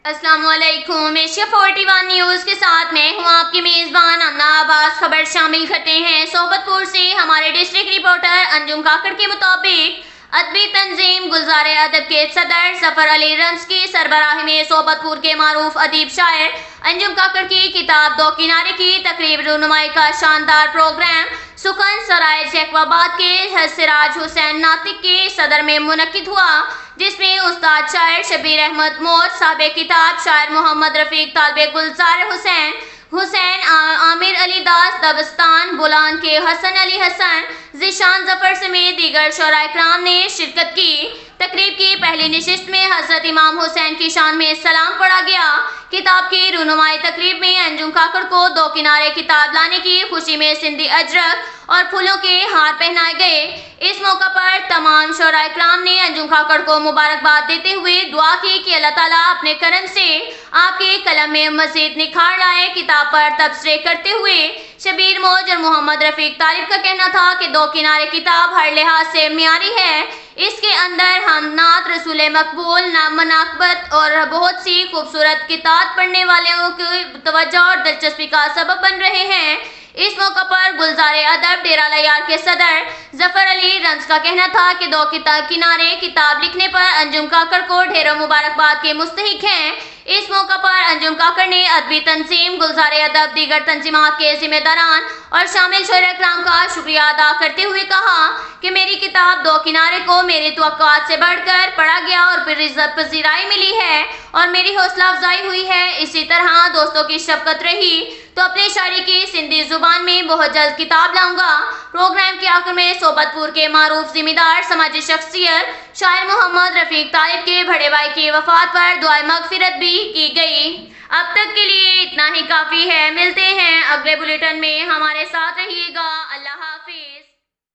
السلام علیکم۔ Asia 41 news کے ساتھ میں ہوں آپ کی میزبان امنا عباس۔ خبر شامل کرتے ہیں صحبت پور سے۔ ہمارے ڈسٹرکٹ رپورٹر انجم کاکڑ کے مطابق ادبی تنظیم گلزار ادب کے صدر ظفر علی رمز کی سربراہی میں صحبت پور کے معروف ادیب شاعر انجم کاکڑ کی کتاب دو کنارے کی تقریب رونمائی کا شاندار پروگرام سکن سرائے جیکواباد کے سراج حسین ناطق کے صدر میں منعقد ہوا، جس میں استاد شاعر شبیر احمد مور، صاحب کتاب شاعر محمد رفیق طالب گلزار حسین عامر علی داس دبستان بولان کے حسن علی حسن ذیشان ظفر سمیت دیگر شعراء کرام نے شرکت کی۔ تقریب کی پہلی نشست میں حضرت امام حسین کی شان میں سلام پڑھا گیا۔ کتاب کی رونمائی تقریب میں انجم کاکڑ کو دو کنارے کتاب لانے کی خوشی میں سندھی اجرک اور پھولوں کے ہار پہنائے گئے۔ اس موقع پر تمام شعراء کرام نے انجم کاکڑ کو مبارکباد دیتے ہوئے دعا کی کہ اللہ تعالیٰ اپنے کرم سے آپ کے قلم میں مزید نکھار لائے۔ کتاب پر تبصرے کرتے ہوئے شبیر موج اور محمد رفیق طالب کا کہنا تھا کہ دو کنارے کتاب ہر لحاظ سے معیاری ہے۔ اس کے اندر حمد نعت، رسول مقبول، مناقبت اور بہت سی خوبصورت کتاب پڑھنے والوں کی توجہ اور دلچسپی کا سبب بن رہے ہیں۔ اس موقع پر گلزار ادب ڈیرہ لیار کے صدر ظفر علی رمز کا کہنا تھا کہ دو کنارے کتاب لکھنے پر انجم کاکڑ کو ڈھیروں مبارکباد کے مستحق ہیں۔ اس موقع پر انجم کاکڑ نے ادبی تنظیم گلزار ادب، دیگر تنظیمات کے ذمہ داران اور شامل شعراء کرام کا شکریہ ادا کرتے ہوئے کہا کہ میری کتاب دو کنارے کو میری توقعات سے بڑھ کر پڑھا گیا اور پھر عزت پذیرائی ملی ہے اور میری حوصلہ افزائی ہوئی ہے۔ اسی طرح دوستوں کی شفقت رہی تو اپنی شاعری کی سندھی زبان میں بہت جلد کتاب لاؤں گا۔ پروگرام کے آخر میں صحبت پور کے معروف ذمہ دار سماجی شخصیت شاعر محمد رفیق طالب کے بڑے بھائی کی وفات پر دعائے مغفرت بھی کی گئی۔ اب تک کے لیے اتنا ہی کافی ہے۔ ملتے ہیں اگلے بلیٹن میں، ہمارے ساتھ رہیے گا۔ اللہ حافظ۔